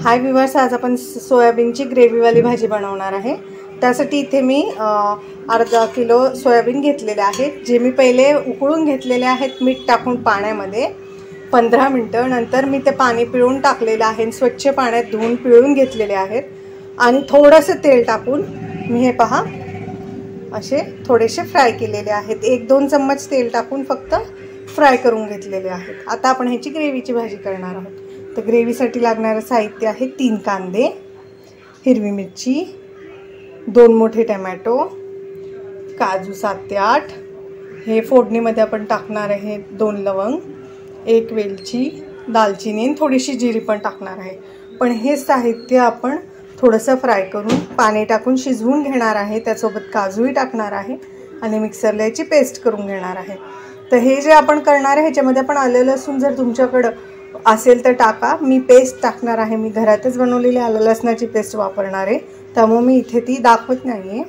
हाय viewers, आज आपण सोयाबीनची ग्रेव्हीवाली भाजी बनवणार आहे। त्यासाठी इथे मी अर्धा किलो सोयाबीन घेतलेले आहेत, जे मी पहिले उकळून घेतलेले आहेत मीठ टाकून पाण्यामध्ये 15 मिनिटं। नंतर मी ते पाणी पिळून टाकलेले आहे, स्वच्छ पाण्यात धुवून पिळून घेतलेले आहेत आणि थोडंसं तेल टाकून मी हे पहा असे थोडेसे फ्राय केलेले आहेत। 1-2 चम्मच तेल टाकून फक्त फ्राय करून घेतलेले आहेत। आता आपण ह्याची ग्रेव्हीची भाजी करणार आहोत। तर ग्रेव्हीसाठी लागणारे साहित्य आहे 3 कांदे, हिरवी मिरची, 2 मोठे टोमॅटो, काजू 7 ते 8, हे फोडणीमध्ये आपण टाकणार आहे 2 लवंग, 1 वेलची, दालचिनी आणि थोडीशी जिरी पण टाकणार आहे। पण हे साहित्य आपण थोडंसं फ्राय करून पाणी टाकून शिजवून घेणार आहे। त्यासोबत काजूही टाकणार आहे आणि मिक्सरला याची पेस्ट करून घेणार आहे। तर हे जे आपण करणार आहे ह्याच्यामध्ये आपण आलं लसूण जर तुमच्याकडे असेल तर टाका। मी पेस्ट टाकणार आहे, मी घरातच बनवलेली आलं लसणाची पेस्ट वापरणार आहे, त्यामुळे मी इथे ती दाखवत नाही आहे।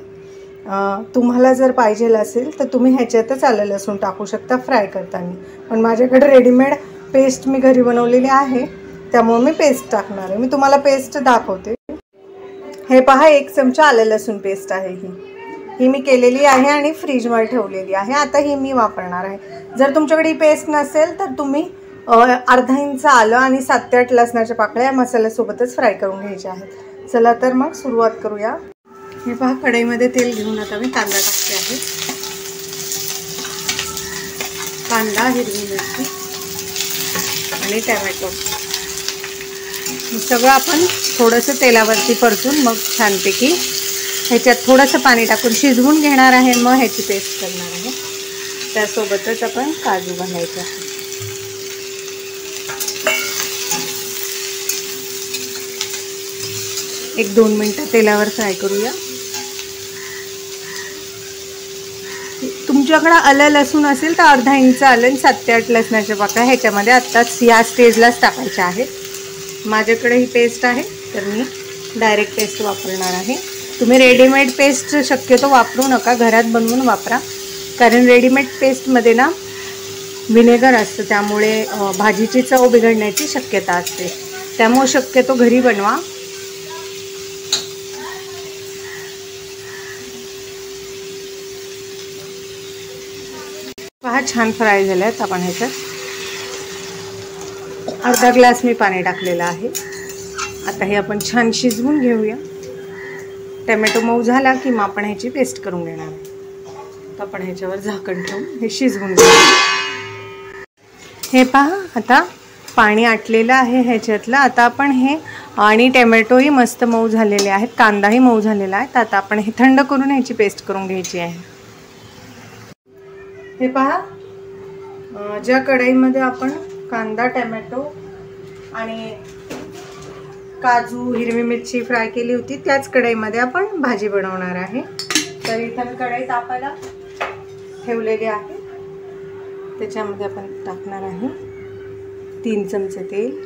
तुम्हाला जर पाहिजे असेल तर तुम्ही ह्याच्यातच आलं लसूण टाकू शकता फ्राय करताना, पण माझ्याकडे रेडीमेड पेस्ट मी घरी बनवलेली आहे त्यामुळे मी पेस्ट टाकणार आहे। मी तुम्हाला पेस्ट दाखवते। हे पहा 1 चमचा आलं लसूण पेस्ट आहे, ही मी केलेली आहे आणि फ्रीजमध्ये ठेवलेली आहे। आता ही मी वापरणार आहे। जर तुमच्याकडे ही पेस्ट नसेल तर तुम्ही अर्धा इंच आलं आणि 7 ते 8 लसणाच्या पाकळ्या मसाल्यासोबतच फ्राय करून घ्यायच्या आहेत। चला तर मग सुरुवात करूया। हे पहा कढईमध्ये तेल घेऊन आता मी कांदा टाकते आहे। कांदा, हिरवी मिरची आणि टोमॅटो सगळं आपण थोडंसं तेलावरती परतून मग छानपैकी ह्याच्यात थोडंसं पाणी टाकून शिजवून घेणार आहे, मग ह्याची पेस्ट करणार आहे। त्यासोबतच आपण काजू घालायचे आहे। 1-2 मिनिटं तेलावर फ्राय करूया। तुमच्याकडे आलं लसूण असेल तर अर्धा इंच आलं आणि 7 ते 8 लसणाच्या पाकळ्या ह्याच्यामध्ये आत्ताच या स्टेजलाच टाकायच्या आहेत। माझ्याकडे ही पेस्ट आहे तर मी डायरेक्ट पेस्ट वापरणार आहे। तुम्ही रेडीमेड पेस्ट शक्यतो वापरू नका, घरात बनवून वापरा, कारण रेडीमेड पेस्टमध्ये ना व्हिनेगर असतं, त्यामुळे भाजीची चव बिघडण्याची शक्यता असते, त्यामुळे शक्यतो घरी बनवा। पहा छान फ्राय झाले आहेत। आपण ह्याच्यात अर्धा ग्लास मी पाणी टाकलेलं आहे। आता हे आपण छान शिजवून घेऊया। टोमॅटो मऊ झाला की मग आपण ह्याची पेस्ट करून घेणार आहे। तर आपण ह्याच्यावर झाकण ठेवून हे शिजवून घेऊया। हे पहा आता पाणी आटलेलं आहे ह्याच्यातलं। आता आपण हे आणि टोमॅटोही मस्त मऊ झालेले आहेत, कांदाही मऊ झालेला आहे। तर आता आपण हे थंड करून ह्याची पेस्ट करून घ्यायची आहे। हे पहा ज्या कढईमध्ये आपण कांदा, टोमॅटो आणि काजू, हिरवी मिरची फ्राय केली होती त्याच कढईमध्ये आपण भाजी बनवणार आहे। तर इथं कढई तापायला ठेवलेली आहे, त्याच्यामध्ये आपण टाकणार आहे 3 चमचे तेल,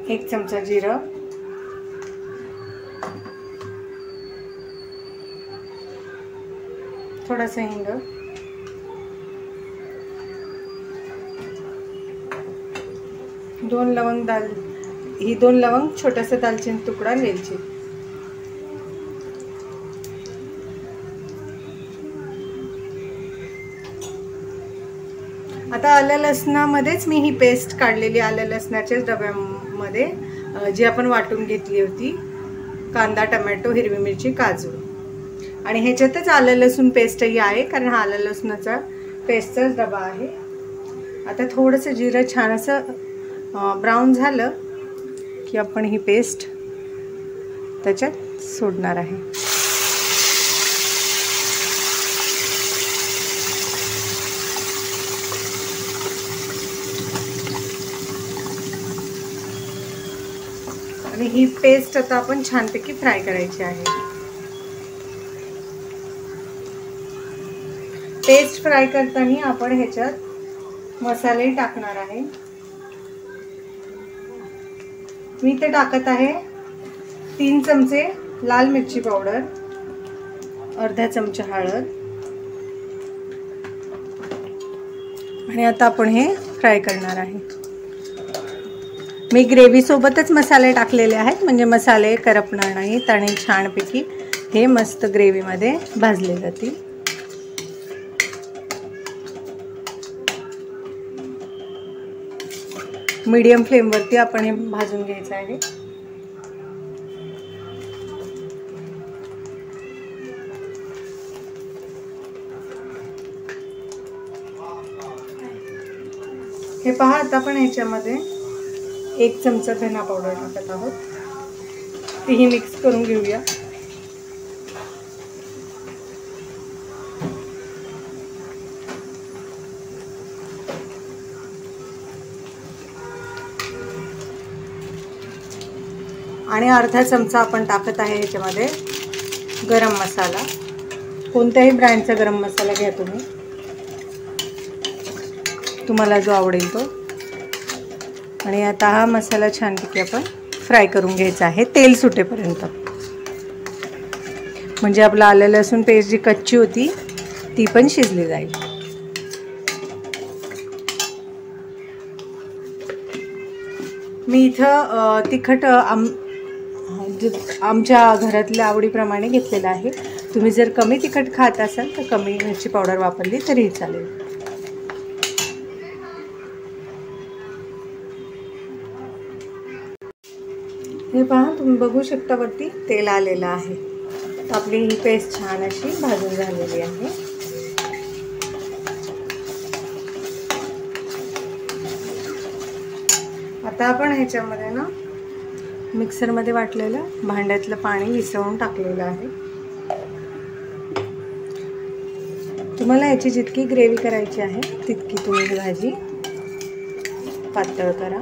एक चमचा जिरं, थोडासा हिंग, 2 लवंग, ही 2 लवंग, छोटासा दालचिनी तुकडा, वेलची। आता आलं लसणामध्येच मी ही पेस्ट काढलेली आलं लसणाच्याच डब्यामध्ये जी आपण वाटून घेतली होती, कांदा, टोमॅटो, हिरवी मिरची, काजू, आणि ह्याच्यातच आलं लसूण पेस्टही आहे, कारण हा आलं लसणाचा पेस्टचाच डबा आहे। आता थोडंसं जिरं छान असं ब्राऊन झालं की आपण ही पेस्ट त्याच्यात सोडणार आहे। आणि ही पेस्ट आता आपण छानपैकी फ्राय करायची आहे। पेस्ट फ्राय करताना आपण ह्याच्यात मसाले टाकणार आहे। मी ते टाकत आहे 3 चमचे लाल मिरची पावडर, अर्धा चमचा हळद आणि आता आपण हे फ्राय करणार आहे। मी ग्रेव्ही सोबतच मसाले टाकलेले आहेत म्हणजे मसाले करपणार नाहीत आणि छानपैकी हे मस्त ग्रेव्हीमध्ये भाजले जातील। मीडियम फ्लेमवरती आपण हे भाजून घ्यायचं आहे। हे पहा, आता आपण ह्याच्यामध्ये 1 चमचा धना पावडर टाकत आहोत, तीही मिक्स करून घेऊया। आणि अर्धा चमचा आपण टाकत आहे ह्याच्यामध्ये गरम मसाला, कोणत्याही ब्रँडचा गरम मसाला घ्या तुम्ही, तुम्हाला जो आवडेल तो। आणि आता हा मसाला छानपैकी आपण फ्राय करून घ्यायचा आहे तेल सुटेपर्यंत, म्हणजे आपला आलं लसूण पेस्ट जी कच्ची होती ती पण शिजली जाईल। मी इथं तिखट आमच्या घरातल्या आवडीप्रमाणे घेतलेलं आहे। तुम्ही जर कमी तिखट खात असाल तर कमी मिरची पावडर वापरली तरीही चालेल। हे पहा, तुम्ही बघू शकता वरती तेल आलेलं आहे। आपली ही पेस्ट छान अशी भाजून झालेली आहे। आता आपण ह्याच्यामध्ये ना मिक्सरमध्ये वाटलेलं भांड्यातलं पाणी विसळून टाकलेलं आहे। तुम्हाला याची जितकी ग्रेव्ही करायची आहे तितकी तुम्ही ही भाजी पातळ करा।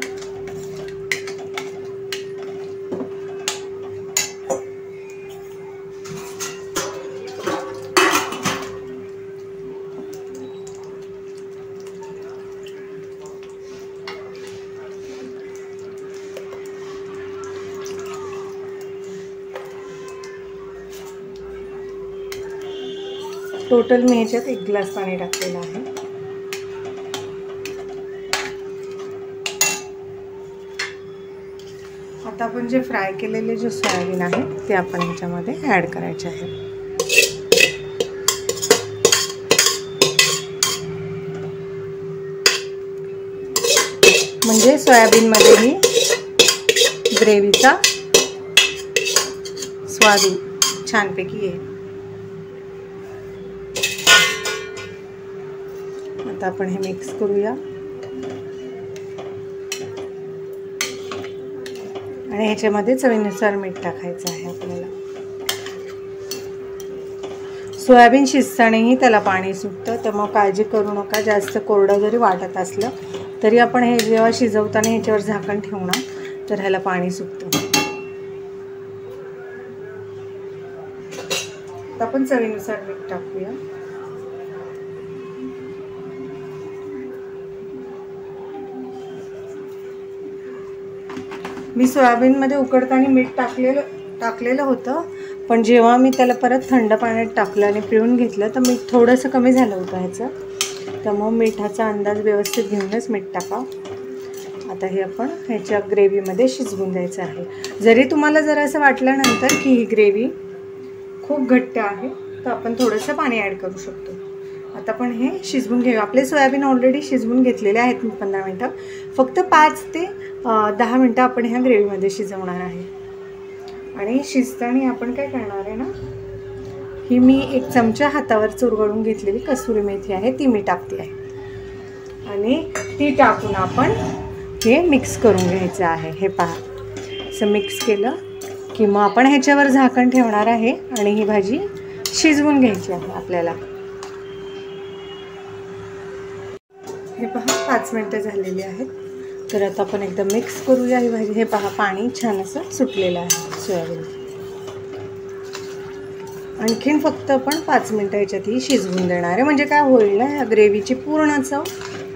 टोटल मी ह्याच्यात 1 ग्लास पाणी टाकलेलं आहे। आता आपण जे फ्राय केलेले जे सोयाबीन आहे ते आपण ह्याच्यामध्ये ॲड करायचे आहे। म्हणजे सोयाबीनमध्येही ग्रेव्हीचा स्वाद छानपैकी येईल। आता आपण हे मिक्स करूया आणि ह्याच्यामध्ये चवीनुसार मीठ टाकायचं आहे आपल्याला। सोयाबीन शिजतानाही त्याला पाणी सुटतं, तर मग काळजी करू नका। जास्त कोरडं जरी वाटत असलं तरी आपण हे जेव्हा शिजवताना ह्याच्यावर झाकण ठेवणार तर ह्याला पाणी सुटतं। आता आपण चवीनुसार मीठ टाकूया। मी सोयाबीनमध्ये उकडताना मीठ टाकलेलं होतं, पण जेव्हा मी त्याला परत थंड पाण्यात टाकलं आणि पिळून घेतलं तर मीठ थोडंसं कमी झालं होतं ह्याचं, त्यामुळे मिठाचा अंदाज व्यवस्थित घेऊनच मीठ टाका। आता हे आपण ह्याच्या ग्रेव्हीमध्ये शिजवून द्यायचं आहे। जरी तुम्हाला जर असं वाटल्यानंतर की ही ग्रेव्ही खूप घट्ट आहे तर आपण थोडंसं पाणी ॲड करू शकतो। आता आपण हे शिजवून घेऊ। आपले सोयाबीन ऑलरेडी शिजवून घेतलेले आहेत 15 मिनटं, फक्त 5 ते 10 मिनटं आपण ह्या ग्रेव्हीमध्ये शिजवणार आहे। आणि शिजताना आपण काय करणार आहे ना, ही मी 1 चमचा हातावर चुरगळून घेतलेली कसुरी मेथी आहे ती मी टाकते आहे आणि ती टाकून आपण हे मिक्स करून घ्यायचं आहे। हे पहा, असं मिक्स केलं की मग आपण ह्याच्यावर झाकण ठेवणार आहे आणि ही भाजी शिजवून घ्यायची आहे आपल्याला। हे पहा 5 मिनटं झालेली आहेत, तर आता आपण एकदम मिक्स करूया ही भाजी। हे पहा, पाणी छान असं सुटलेलं आहे सोयाबीन। आणखीन फक्त आपण 5 मिनटं ह्याच्यात ही शिजवून देणार आहे, म्हणजे काय होईल ना, या ग्रेव्हीची पूर्ण चव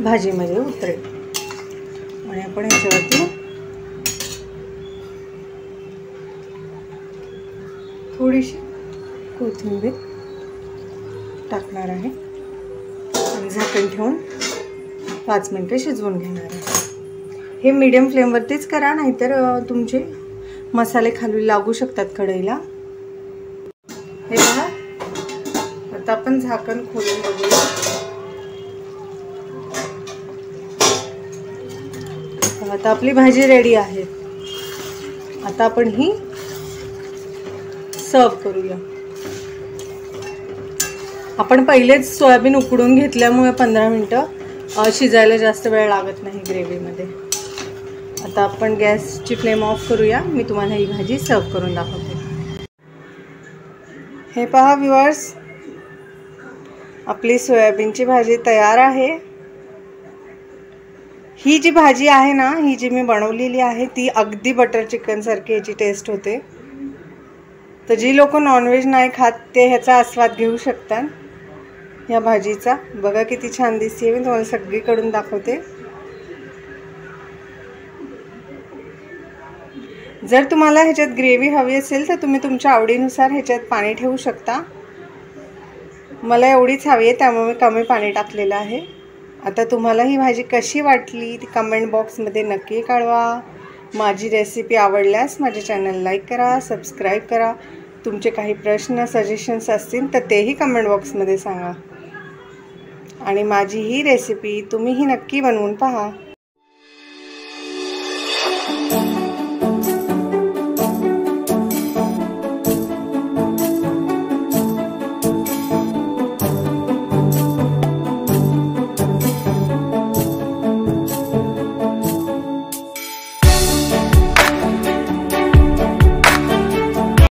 भाजीमध्ये उतरेल। आणि आपण ह्याच्यावरती थोडीशी कोथिंबीर टाकणार आहे आणि झाकण ठेवून 5 मिनिटं शिजवून घेणार आहे। हे मीडियम फ्लेमवरतीच करा, नाहीतर तुमचे मसाले खाली लागू शकतात कढईला। हे पहा, आता आपण झाकण खोलून बघूया। आता आपली भाजी रेडी आहे। आता आपण ही सर्व करूया। आपण पहिलेच सोयाबीन उकडून घेतल्यामुळे 15 मिनिटं शिजायला जास्त वेळ लागत नाही ग्रेव्हीमध्ये। आता आपण गॅसची फ्लेम ऑफ करूया। मी तुम्हाला ही भाजी सर्व करून दाखवते। हे पहा व्ह्यूअर्स, आपली सोयाबीनची भाजी तयार आहे। ही जी भाजी आहे ना, ही जी मी बनवलेली आहे ती अगदी बटर चिकन सारखी याची टेस्ट होते। तर जी लोक नॉनव्हेज नाही खात ते ह्याचा आस्वाद घेऊ शकतात या भाजीचा। बघा किती छान दिसते, मी तुम्हाला सगळीकडून दाखवते। जर तुम्हाला ह्याच्यात ग्रेव्ही हवी असेल तर तुम्ही तुमच्या आवडीनुसार ह्याच्यात पाणी ठेवू शकता। मला एवढीच हवी आहे त्यामुळे मी कमी पाणी टाकलेलं आहे। आता तुम्हाला ही भाजी कशी वाटली ती कमेंट बॉक्समध्ये नक्की कळवा। माझी रेसिपी आवडल्यास माझे चॅनल लाईक करा, सबस्क्राईब करा। तुमचे काही प्रश्न सजेशन्स असतील तर तेही कमेंट बॉक्समध्ये सांगा। आणि माझी ही रेसिपी तुम्हीही नक्की बनवून पहा।